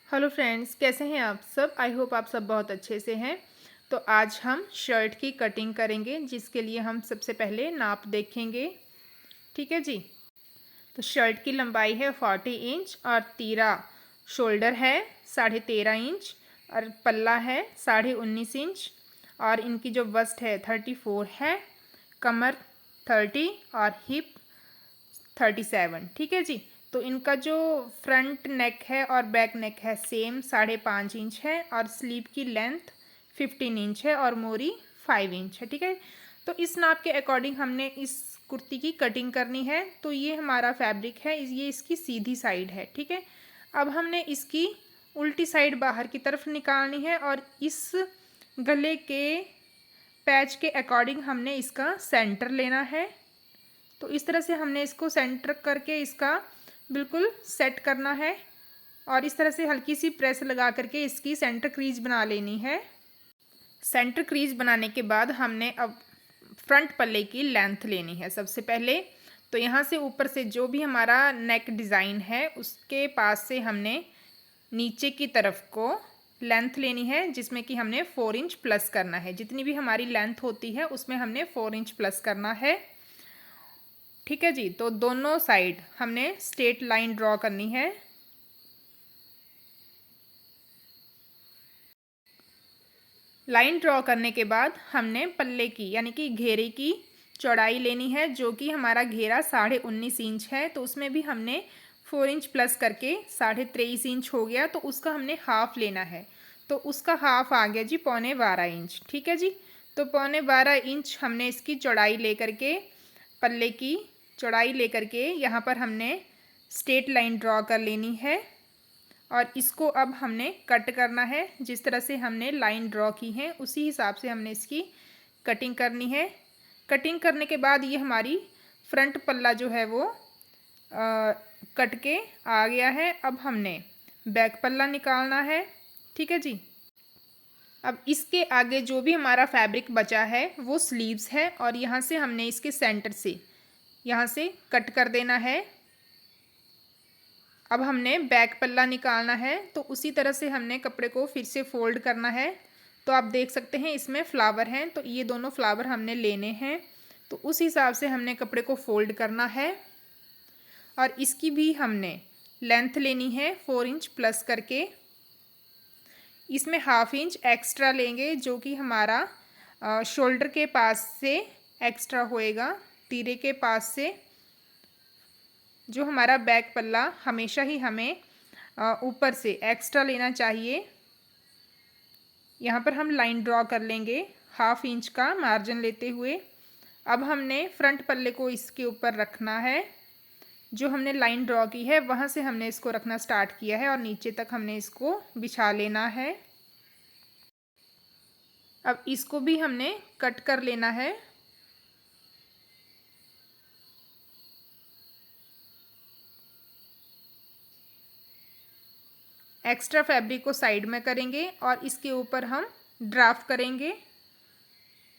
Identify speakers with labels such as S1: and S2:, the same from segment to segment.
S1: Hello friends, कैसे हैं आप सब। आई होप आप सब बहुत अच्छे से हैं। तो आज हम शर्ट की कटिंग करेंगे, जिसके लिए हम सबसे पहले नाप देखेंगे। ठीक है जी। तो शर्ट की लंबाई है 40 इंच और तीरा शोल्डर है 13.5 इंच और पल्ला है 19.5 इंच और इनकी जो वस्ट है 34 है, कमर 30 और हिप 37। ठीक है जी। तो इनका जो फ्रंट नेक है और बैक नेक है सेम 5.5 इंच है और स्लीव की लेंथ 15 इंच है और मोरी 5 इंच है। ठीक है। तो इस नाप के अकॉर्डिंग हमने इस कुर्ती की कटिंग करनी है। तो ये हमारा फैब्रिक है, ये इसकी सीधी साइड है। ठीक है। अब हमने इसकी उल्टी साइड बाहर की तरफ निकालनी है और इस गले के पैच के अकॉर्डिंग हमने इसका सेंटर लेना है। तो इस तरह से हमने इसको सेंटर करके इसका बिल्कुल सेट करना है और इस तरह से हल्की सी प्रेस लगा करके इसकी सेंटर क्रीज बना लेनी है। सेंटर क्रीज बनाने के बाद हमने अब फ्रंट पल्ले की लेंथ लेनी है सबसे पहले। तो यहाँ से ऊपर से जो भी हमारा नेक डिज़ाइन है उसके पास से हमने नीचे की तरफ को लेंथ लेनी है, जिसमें कि हमने 4 इंच प्लस करना है। जितनी भी हमारी लेंथ होती है उसमें हमने 4 इंच प्लस करना है। ठीक है जी। तो दोनों साइड हमने स्ट्रेट लाइन ड्रॉ करनी है। लाइन ड्रॉ करने के बाद हमने पल्ले की यानी कि घेरे की चौड़ाई लेनी है, जो कि हमारा घेरा 19.5 इंच है। तो उसमें भी हमने 4 इंच प्लस करके 23.5 इंच हो गया। तो उसका हमने हाफ लेना है। तो उसका हाफ आ गया जी 12.25 इंच। ठीक है जी। तो 12.25 इंच हमने इसकी चौड़ाई लेकर के पल्ले की चौड़ाई लेकर के यहाँ पर हमने स्ट्रेट लाइन ड्रॉ कर लेनी है और इसको अब हमने कट करना है। जिस तरह से हमने लाइन ड्रॉ की है उसी हिसाब से हमने इसकी कटिंग करनी है। कटिंग करने के बाद ये हमारी फ्रंट पल्ला जो है वो कट के आ गया है। अब हमने बैक पल्ला निकालना है। ठीक है जी। अब इसके आगे जो भी हमारा फैब्रिक बचा है वो स्लीव्स है और यहाँ से हमने इसके सेंटर से यहाँ से कट कर देना है। अब हमने बैक पल्ला निकालना है। तो उसी तरह से हमने कपड़े को फिर से फोल्ड करना है। तो आप देख सकते हैं इसमें फ्लावर हैं, तो ये दोनों फ्लावर हमने लेने हैं। तो उस हिसाब से हमने कपड़े को फोल्ड करना है और इसकी भी हमने लेंथ लेनी है 4 इंच प्लस करके। इसमें हाफ इंच एक्स्ट्रा लेंगे, जो कि हमारा शोल्डर के पास से एक्स्ट्रा होएगा। तीरे के पास से जो हमारा बैक पल्ला हमेशा ही हमें ऊपर से एक्स्ट्रा लेना चाहिए। यहाँ पर हम लाइन ड्रॉ कर लेंगे हाफ इंच का मार्जिन लेते हुए। अब हमने फ्रंट पल्ले को इसके ऊपर रखना है। जो हमने लाइन ड्रॉ की है वहाँ से हमने इसको रखना स्टार्ट किया है और नीचे तक हमने इसको बिछा लेना है। अब इसको भी हमने कट कर लेना है। एक्स्ट्रा फैब्रिक को साइड में करेंगे और इसके ऊपर हम ड्राफ्ट करेंगे।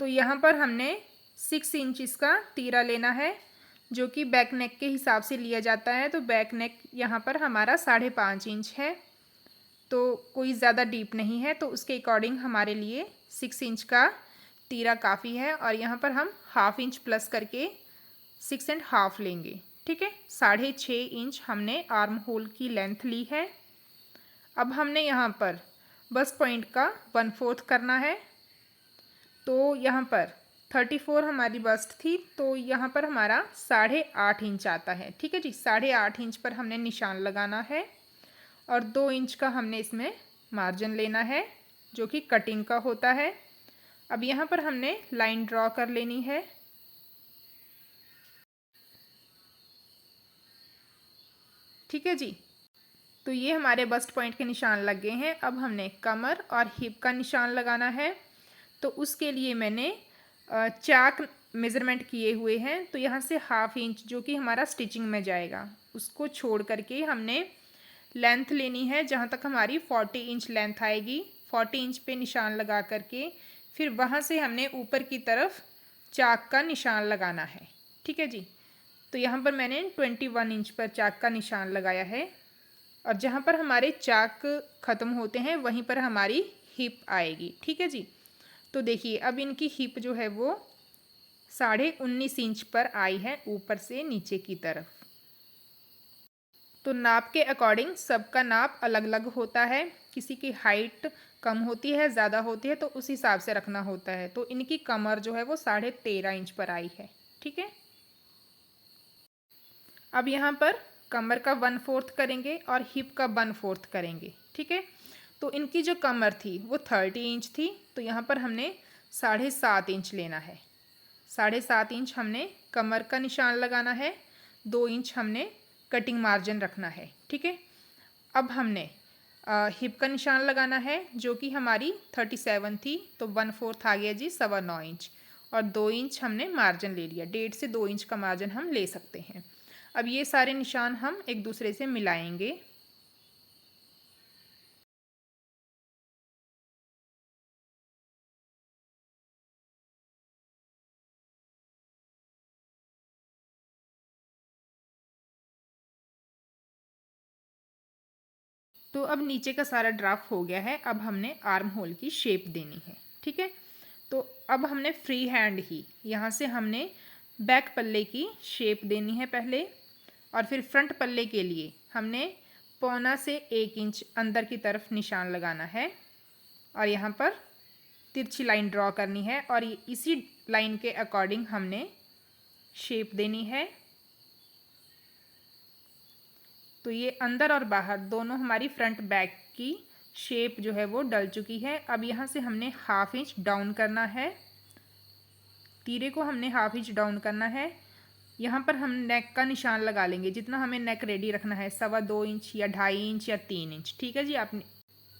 S1: तो यहाँ पर हमने 6 इंच इसका तीरा लेना है, जो कि बैक नेक के हिसाब से लिया जाता है। तो बैक नेक यहाँ पर हमारा 5.5 इंच है, तो कोई ज़्यादा डीप नहीं है। तो उसके अकॉर्डिंग हमारे लिए 6 इंच का तीरा काफ़ी है और यहाँ पर हम हाफ इंच प्लस करके 6.5 लेंगे। ठीक है। 6.5 इंच हमने आर्म होल की लेंथ ली है। अब हमने यहाँ पर बस्ट पॉइंट का 1/4 करना है। तो यहाँ पर 34 हमारी बस्ट थी, तो यहाँ पर हमारा 8.5 इंच आता है। ठीक है जी। 8.5 इंच पर हमने निशान लगाना है और 2 इंच का हमने इसमें मार्जिन लेना है, जो कि कटिंग का होता है। अब यहाँ पर हमने लाइन ड्रॉ कर लेनी है। ठीक है जी। तो ये हमारे बस्ट पॉइंट के निशान लग गए हैं। अब हमने कमर और हिप का निशान लगाना है। तो उसके लिए मैंने चाक मेज़रमेंट किए हुए हैं। तो यहाँ से हाफ इंच जो कि हमारा स्टिचिंग में जाएगा उसको छोड़ करके हमने लेंथ लेनी है, जहाँ तक हमारी 40 इंच लेंथ आएगी। 40 इंच पे निशान लगा करके फिर वहाँ से हमने ऊपर की तरफ चाक का निशान लगाना है। ठीक है जी। तो यहाँ पर मैंने 21 इंच पर चाक का निशान लगाया है। और जहाँ पर हमारे चाक ख़त्म होते हैं वहीं पर हमारी हिप आएगी। ठीक है जी। तो देखिए अब इनकी हिप जो है वो 19.5 इंच पर आई है ऊपर से नीचे की तरफ। तो नाप के अकॉर्डिंग सबका नाप अलग अलग होता है। किसी की हाइट कम होती है, ज़्यादा होती है, तो उस हिसाब से रखना होता है। तो इनकी कमर जो है वो 13.5 इंच पर आई है। ठीक है। अब यहाँ पर कमर का 1/4 करेंगे और हिप का 1/4 करेंगे। ठीक है। तो इनकी जो कमर थी वो 30 इंच थी, तो यहाँ पर हमने 7.5 इंच लेना है। 7.5 इंच हमने कमर का निशान लगाना है, 2 इंच हमने कटिंग मार्जिन रखना है। ठीक है। अब हमने हिप का निशान लगाना है जो कि हमारी 37 थी, तो 1/4 आ गया जी 9.25 इंच, और 2 इंच हमने मार्जिन ले लिया। 1.5 से 2 इंच का मार्जिन हम ले सकते हैं। अब ये सारे निशान हम एक दूसरे से मिलाएंगे। तो अब नीचे का सारा ड्राफ्ट हो गया है। अब हमने आर्म होल की शेप देनी है। ठीक है। तो अब हमने फ्री हैंड ही यहाँ से हमने बैक पल्ले की शेप देनी है पहले, और फिर फ्रंट पल्ले के लिए हमने 1.25 से 1 इंच अंदर की तरफ निशान लगाना है, और यहाँ पर तिरछी लाइन ड्रॉ करनी है, और इसी लाइन के अकॉर्डिंग हमने शेप देनी है। तो ये अंदर और बाहर दोनों हमारी फ्रंट बैक की शेप जो है वो डल चुकी है। अब यहाँ से हमने 1/2 इंच डाउन करना है, तीरे को हमने 1/2 इंच डाउन करना है। यहाँ पर हम नेक का निशान लगा लेंगे, जितना हमें नेक रेडी रखना है, 2.25 इंच या 2.5 इंच या 3 इंच। ठीक है जी। अपने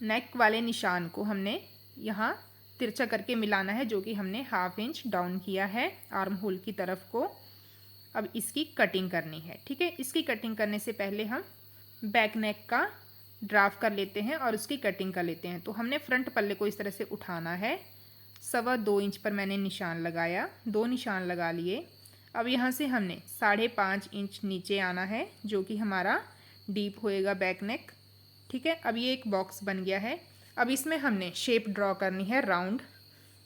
S1: नेक वाले निशान को हमने यहाँ तिरछा करके मिलाना है, जो कि हमने 1/2 इंच डाउन किया है आर्म होल की तरफ को। अब इसकी कटिंग करनी है। ठीक है। इसकी कटिंग करने से पहले हम बैक नेक का ड्राफ्ट कर लेते हैं और उसकी कटिंग कर लेते हैं। तो हमने फ्रंट पल्ले को इस तरह से उठाना है, 2.25 इंच पर मैंने निशान लगाया, 2 निशान लगा लिए। अब यहाँ से हमने 5.5 इंच नीचे आना है, जो कि हमारा डीप होएगा बैक नेक। ठीक है। अब ये एक बॉक्स बन गया है। अब इसमें हमने शेप ड्रॉ करनी है राउंड,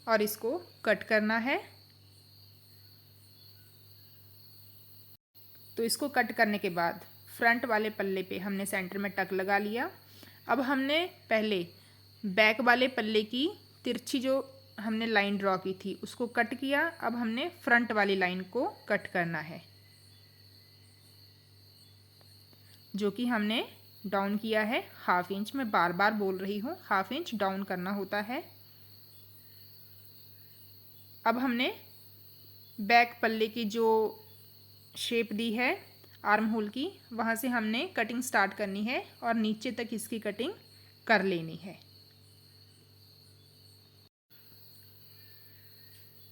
S1: और इसको कट करना है। तो इसको कट करने के बाद फ्रंट वाले पल्ले पे हमने सेंटर में टक लगा लिया। अब हमने पहले बैक वाले पल्ले की तिरछी जो हमने लाइन ड्रॉ की थी उसको कट किया। अब हमने फ्रंट वाली लाइन को कट करना है, जो कि हमने डाउन किया है 1/2 इंच। मैं बार बार बोल रही हूँ, 1/2 इंच डाउन करना होता है। अब हमने बैक पल्ले की जो शेप दी है आर्म होल की, वहाँ से हमने कटिंग स्टार्ट करनी है और नीचे तक इसकी कटिंग कर लेनी है।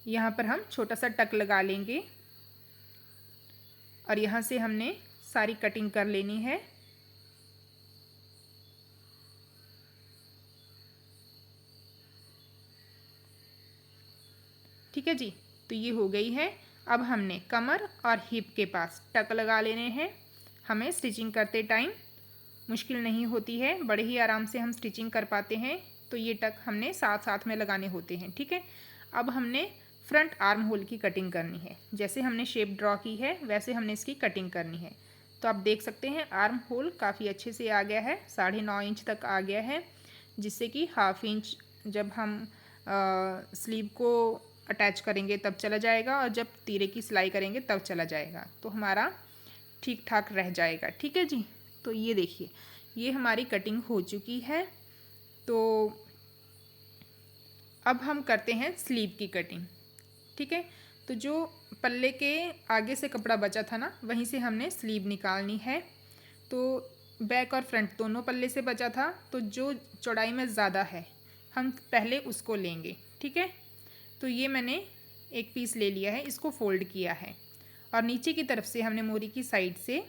S1: यहाँ पर हम छोटा सा टक लगा लेंगे, और यहाँ से हमने सारी कटिंग कर लेनी है। ठीक है जी। तो ये हो गई है। अब हमने कमर और हिप के पास टक लगा लेने हैं। हमें स्टिचिंग करते टाइम मुश्किल नहीं होती है, बड़े ही आराम से हम स्टिचिंग कर पाते हैं। तो ये टक हमने साथ साथ में लगाने होते हैं। ठीक है। अब हमने फ्रंट आर्म होल की कटिंग करनी है। जैसे हमने शेप ड्रॉ की है वैसे हमने इसकी कटिंग करनी है। तो आप देख सकते हैं आर्म होल काफ़ी अच्छे से आ गया है, 9.5 इंच तक आ गया है, जिससे कि 1/2 इंच जब हम स्लीव को अटैच करेंगे तब चला जाएगा, और जब तीरे की सिलाई करेंगे तब चला जाएगा। तो हमारा ठीक ठाक रह जाएगा। ठीक है जी। तो ये देखिए ये हमारी कटिंग हो चुकी है। तो अब हम करते हैं स्लीव की कटिंग। ठीक है। तो जो पल्ले के आगे से कपड़ा बचा था ना, वहीं से हमने स्लीव निकालनी है। तो बैक और फ्रंट दोनों पल्ले से बचा था, तो जो चौड़ाई में ज़्यादा है हम पहले उसको लेंगे। ठीक है। तो ये मैंने एक पीस ले लिया है, इसको फोल्ड किया है, और नीचे की तरफ से हमने मोरी की साइड से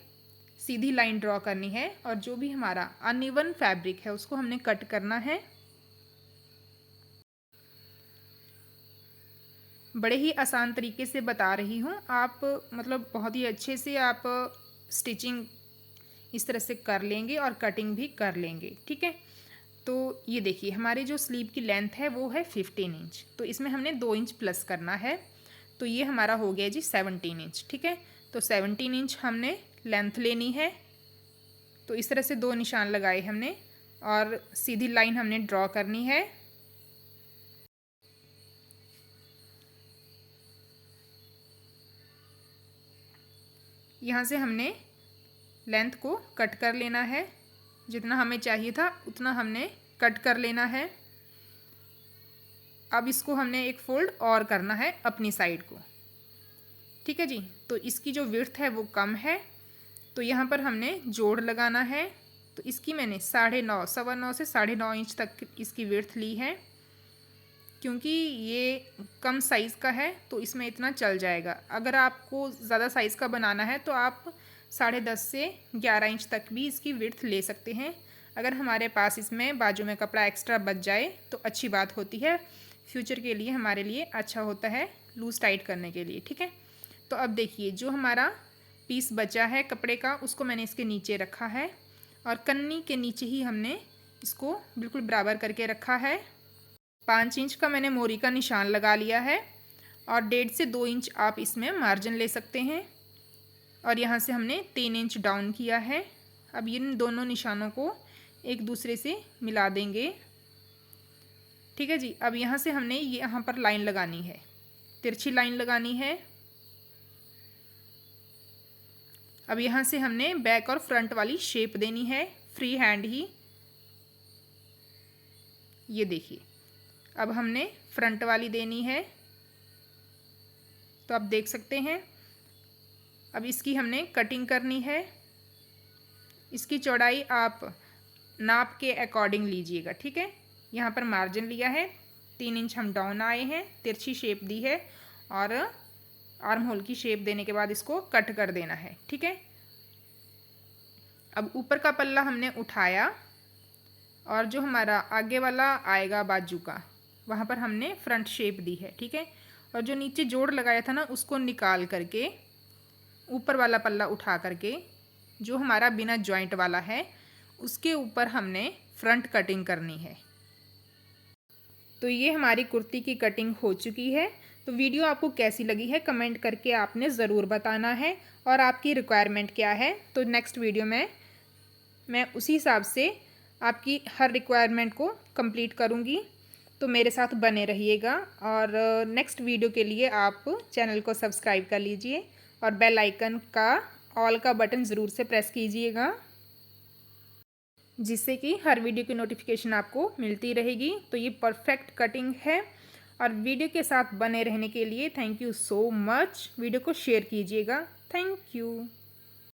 S1: सीधी लाइन ड्रॉ करनी है, और जो भी हमारा अनइवन फैब्रिक है उसको हमने कट करना है। बड़े ही आसान तरीके से बता रही हूँ, आप मतलब बहुत ही अच्छे से आप स्टिचिंग इस तरह से कर लेंगे और कटिंग भी कर लेंगे। ठीक है, तो ये देखिए हमारी जो स्लीव की लेंथ है वो है 15 इंच, तो इसमें हमने 2 इंच प्लस करना है, तो ये हमारा हो गया जी 17 इंच। ठीक है, तो 17 इंच हमने लेंथ लेनी है। तो इस तरह से 2 निशान लगाए हमने और सीधी लाइन हमने ड्रॉ करनी है। यहाँ से हमने लेंथ को कट कर लेना है, जितना हमें चाहिए था उतना हमने कट कर लेना है। अब इसको हमने एक फोल्ड और करना है अपनी साइड को। ठीक है जी, तो इसकी जो विड्थ है वो कम है, तो यहाँ पर हमने जोड़ लगाना है। तो इसकी मैंने 9.5 9.25 से 9.5 इंच तक इसकी विड्थ ली है, क्योंकि ये कम साइज़ का है तो इसमें इतना चल जाएगा। अगर आपको ज़्यादा साइज़ का बनाना है तो आप 10.5 से 11 इंच तक भी इसकी विड्थ ले सकते हैं। अगर हमारे पास इसमें बाजू में कपड़ा एक्स्ट्रा बच जाए तो अच्छी बात होती है, फ्यूचर के लिए हमारे लिए अच्छा होता है लूज़ टाइट करने के लिए। ठीक है, तो अब देखिए जो हमारा पीस बचा है कपड़े का उसको मैंने इसके नीचे रखा है और कन्नी के नीचे ही हमने इसको बिल्कुल बराबर करके रखा है। 5 इंच का मैंने मोरी का निशान लगा लिया है और 1.5 से 2 इंच आप इसमें मार्जिन ले सकते हैं और यहाँ से हमने 3 इंच डाउन किया है। अब इन दोनों निशानों को एक दूसरे से मिला देंगे। ठीक है जी, अब यहाँ से हमने यहाँ पर लाइन लगानी है, तिरछी लाइन लगानी है। अब यहाँ से हमने बैक और फ्रंट वाली शेप देनी है फ्री हैंड ही। ये देखिए अब हमने फ्रंट वाली देनी है, तो आप देख सकते हैं। अब इसकी हमने कटिंग करनी है। इसकी चौड़ाई आप नाप के अकॉर्डिंग लीजिएगा। ठीक है, यहाँ पर मार्जिन लिया है, 3 इंच हम डाउन आए हैं, तिरछी शेप दी है और आर्म होल की शेप देने के बाद इसको कट कर देना है। ठीक है, अब ऊपर का पल्ला हमने उठाया और जो हमारा आगे वाला आएगा बाजू का वहाँ पर हमने फ्रंट शेप दी है। ठीक है, और जो नीचे जोड़ लगाया था ना उसको निकाल करके ऊपर वाला पल्ला उठा करके जो हमारा बिना जॉइंट वाला है उसके ऊपर हमने फ्रंट कटिंग करनी है। तो ये हमारी कुर्ती की कटिंग हो चुकी है। तो वीडियो आपको कैसी लगी है कमेंट करके आपने ज़रूर बताना है और आपकी रिक्वायरमेंट क्या है, तो नेक्स्ट वीडियो में मैं उसी हिसाब से आपकी हर रिक्वायरमेंट को कंप्लीट करूँगी। तो मेरे साथ बने रहिएगा और नेक्स्ट वीडियो के लिए आप चैनल को सब्सक्राइब कर लीजिए और बेल आइकन का ऑल का बटन ज़रूर से प्रेस कीजिएगा, जिससे कि हर वीडियो की नोटिफिकेशन आपको मिलती रहेगी। तो ये परफेक्ट कटिंग है और वीडियो के साथ बने रहने के लिए thank you so much. Video को शेयर कीजिएगा। Thank you.